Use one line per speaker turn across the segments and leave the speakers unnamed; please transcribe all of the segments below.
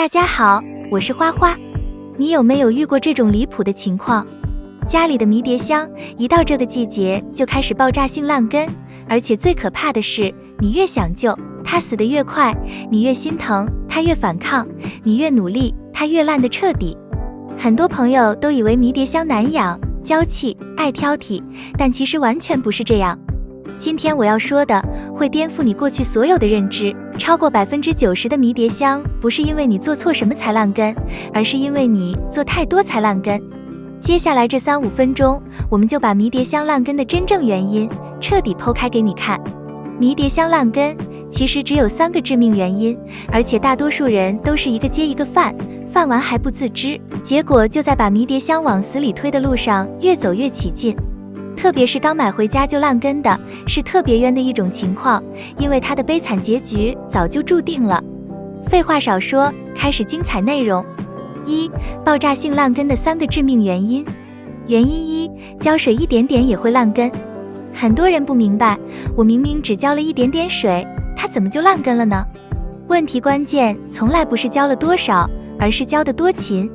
大家好，我是花花。你有没有遇过这种离谱的情况？家里的迷迭香一到这个季节就开始爆炸性烂根，而且最可怕的是，你越想救，它死得越快；你越心疼，它越反抗；你越努力，它越烂得彻底。很多朋友都以为迷迭香难养、娇气、爱挑剔，但其实完全不是这样。今天我要说的会颠覆你过去所有的认知。超过90%的迷迭香不是因为你做错什么才烂根，而是因为你做太多才烂根。接下来这3-5分钟，我们就把迷迭香烂根的真正原因彻底剖开给你看。迷迭香烂根其实只有3个致命原因，而且大多数人都是一个接一个犯完还不自知，结果就在把迷迭香往死里推的路上越走越起劲。特别是刚买回家就烂根的，是特别冤的一种情况，因为它的悲惨结局早就注定了。废话少说，开始精彩内容。1、爆炸性烂根的3个致命原因。原因1：浇水一点点也会烂根。很多人不明白，我明明只浇了一点点水，它怎么就烂根了呢？问题关键从来不是浇了多少，而是浇得多勤。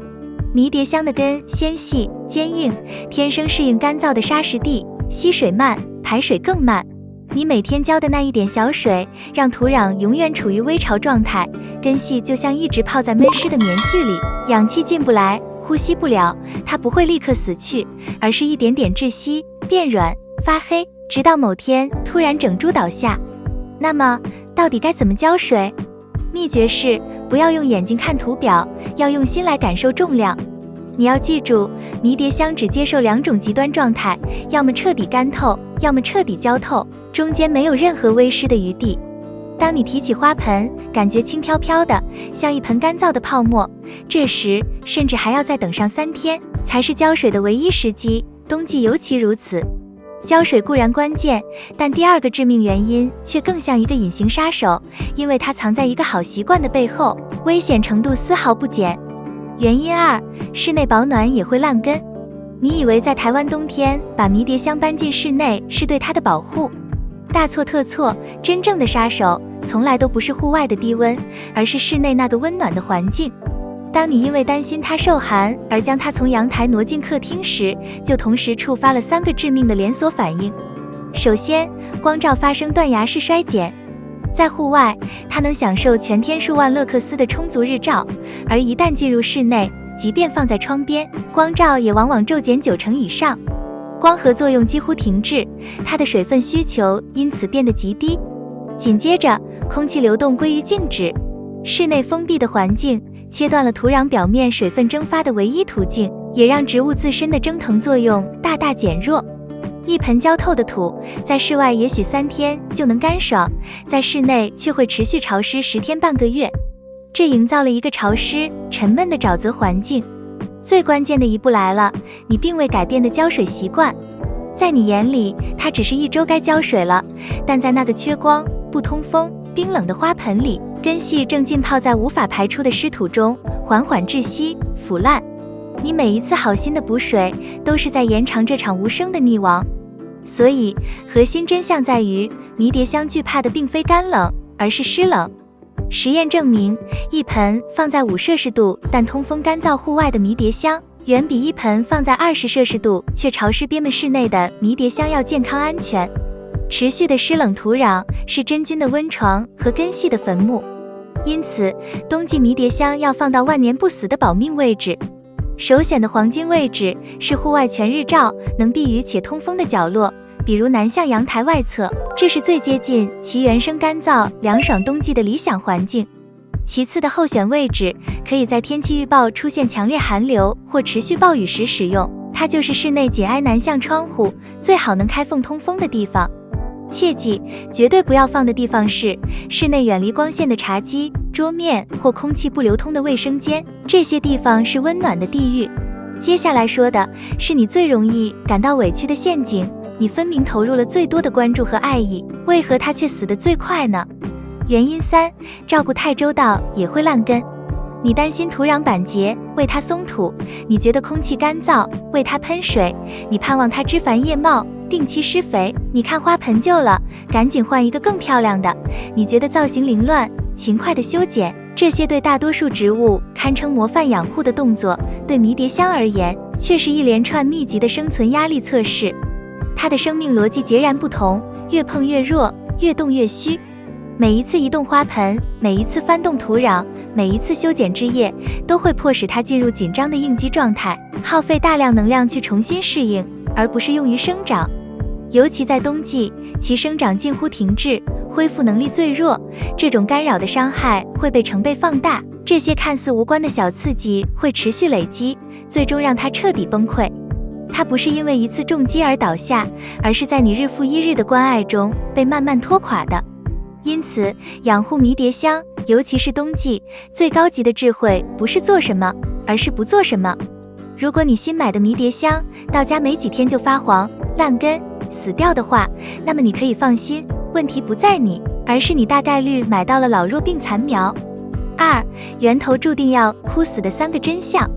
迷迭香的根纤细坚硬，天生适应干燥的沙石地，吸水慢，排水更慢。你每天浇的那一点小水，让土壤永远处于微潮状态，根系就像一直泡在闷湿的棉絮里，氧气进不来，呼吸不了。它不会立刻死去，而是一点点窒息、变软、发黑，直到某天突然整株倒下。那么，到底该怎么浇水？秘诀是不要用眼睛看图表，要用心来感受重量。你要记住，迷迭香只接受2种极端状态，要么彻底干透，要么彻底浇透，中间没有任何微湿的余地。当你提起花盆，感觉轻飘飘的，像一盆干燥的泡沫，这时甚至还要再等上3天，才是浇水的唯一时机，冬季尤其如此。浇水固然关键，但第2个致命原因却更像一个隐形杀手，因为它藏在一个好习惯的背后，危险程度丝毫不减。原因2：室内保暖也会烂根。你以为在台湾冬天把迷迭香搬进室内是对它的保护？大错特错，真正的杀手从来都不是户外的低温，而是室内那个温暖的环境。当你因为担心它受寒而将它从阳台挪进客厅时，就同时触发了3个致命的连锁反应。首先，光照发生断崖式衰减。在户外，它能享受全天数万勒克斯的充足日照，而一旦进入室内，即便放在窗边，光照也往往骤减90%以上。光合作用几乎停滞，它的水分需求因此变得极低。紧接着，空气流动归于静止。室内封闭的环境切断了土壤表面水分蒸发的唯一途径，也让植物自身的蒸腾作用大大减弱。一盆浇透的土，在室外也许3天就能干爽，在室内却会持续潮湿10天半个月，这营造了一个潮湿、沉闷的沼泽环境。最关键的一步来了，你并未改变的浇水习惯。在你眼里，它只是1周该浇水了，但在那个缺光、不通风、冰冷的花盆里，根系正浸泡在无法排出的湿土中，缓缓窒息、腐烂。你每一次好心的补水，都是在延长这场无声的溺亡。所以，核心真相在于，迷迭香惧怕的并非干冷，而是湿冷。实验证明，一盆放在5°C但通风干燥户外的迷迭香，远比一盆放在20°C却潮湿憋闷室内的迷迭香要健康安全。持续的湿冷土壤是真菌的温床和根系的坟墓，因此冬季迷迭香要放到万年不死的保命位置。首选的黄金位置是户外全日照、能避雨且通风的角落，比如南向阳台外侧，这是最接近其原生干燥、凉爽冬季的理想环境。其次的候选位置可以在天气预报出现强烈寒流或持续暴雨时使用，它就是室内紧挨南向窗户，最好能开缝通风的地方。切记，绝对不要放的地方是室内远离光线的茶几、桌面或空气不流通的卫生间，这些地方是温暖的地狱。接下来说的是你最容易感到委屈的陷阱，你分明投入了最多的关注和爱意，为何它却死得最快呢？原因3：照顾太周到也会烂根。你担心土壤板结，为它松土；你觉得空气干燥，为它喷水；你盼望它枝繁叶茂，定期施肥；你看花盆旧了，赶紧换一个更漂亮的；你觉得造型凌乱，勤快的修剪；这些对大多数植物堪称模范养护的动作，对迷迭香而言却是一连串密集的生存压力测试。它的生命逻辑截然不同，越碰越弱，越动越虚。每一次移动花盆，每一次翻动土壤，每一次修剪枝叶，都会迫使它进入紧张的应激状态，耗费大量能量去重新适应，而不是用于生长。尤其在冬季，其生长近乎停滞，恢复能力最弱，这种干扰的伤害会被成倍放大。这些看似无关的小刺激会持续累积，最终让它彻底崩溃。它不是因为一次重击而倒下，而是在你日复一日的关爱中被慢慢拖垮的。因此，养护迷迭香，尤其是冬季，最高级的智慧不是做什么，而是不做什么。如果你新买的迷迭香到家没几天就发黄、烂根、死掉的话，那么你可以放心，问题不在你，而是你大概率买到了老弱病残苗。2. 源头注定要枯死的3个真相。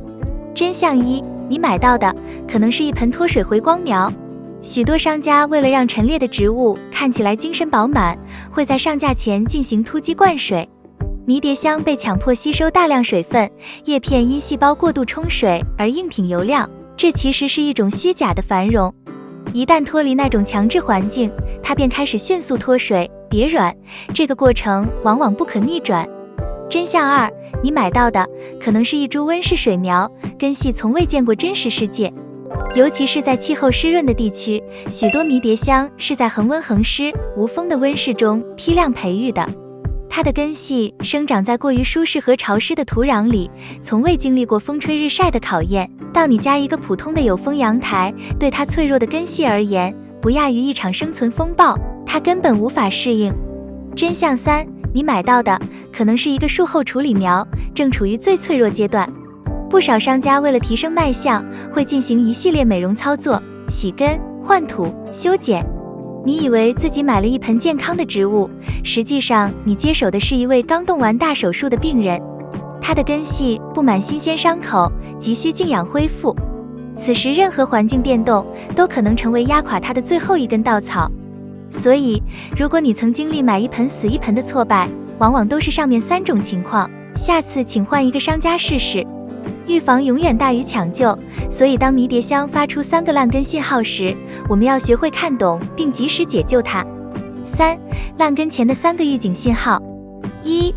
真相1，你买到的可能是一盆脱水回光苗。许多商家为了让陈列的植物看起来精神饱满，会在上架前进行突击灌水。迷迭香被强迫吸收大量水分，叶片因细胞过度冲水而硬挺油亮，这其实是一种虚假的繁荣。一旦脱离那种强制环境，它便开始迅速脱水、瘪软，这个过程往往不可逆转。真相2，你买到的可能是一株温室水苗，根系从未见过真实世界。尤其是在气候湿润的地区，许多迷迭香是在恒温恒湿、无风的温室中批量培育的。它的根系生长在过于舒适和潮湿的土壤里，从未经历过风吹日晒的考验。到你家一个普通的有风阳台，对它脆弱的根系而言，不亚于一场生存风暴，它根本无法适应。真相3，你买到的可能是一个术后处理苗，正处于最脆弱阶段。不少商家为了提升卖相，会进行一系列美容操作，洗根、换土、修剪。你以为自己买了一盆健康的植物，实际上你接手的是一位刚动完大手术的病人。他的根系布满新鲜伤口，急需静养恢复。此时任何环境变动都可能成为压垮他的最后一根稻草。所以，如果你曾经历买一盆死一盆的挫败，往往都是上面3种情况。下次请换一个商家试试。预防永远大于抢救，所以当迷迭香发出3个烂根信号时，我们要学会看懂并及时解救它。3. 烂根前的3个预警信号。1.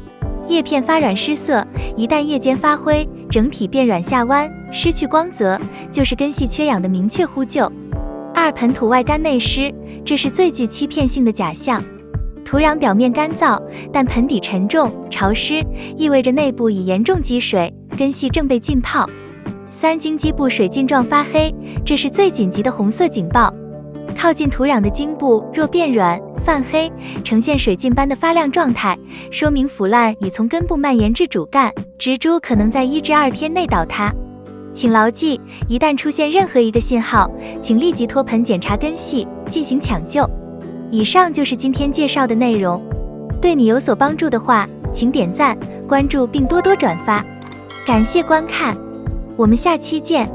叶片发软失色，一旦叶尖发灰，整体变软下弯，失去光泽，就是根系缺氧的明确呼救。2. 盆土外干内湿，这是最具欺骗性的假象。土壤表面干燥，但盆底沉重、潮湿，意味着内部已严重积水，根系正被浸泡。3. 茎基部水浸状发黑，这是最紧急的红色警报。靠近土壤的茎部若变软、泛黑，呈现水浸般的发亮状态，说明腐烂已从根部蔓延至主干，植株可能在1至2天内倒塌。请牢记，一旦出现任何一个信号，请立即脱盆检查根系，进行抢救。以上就是今天介绍的内容，对你有所帮助的话，请点赞、关注并多多转发。感谢观看，我们下期见。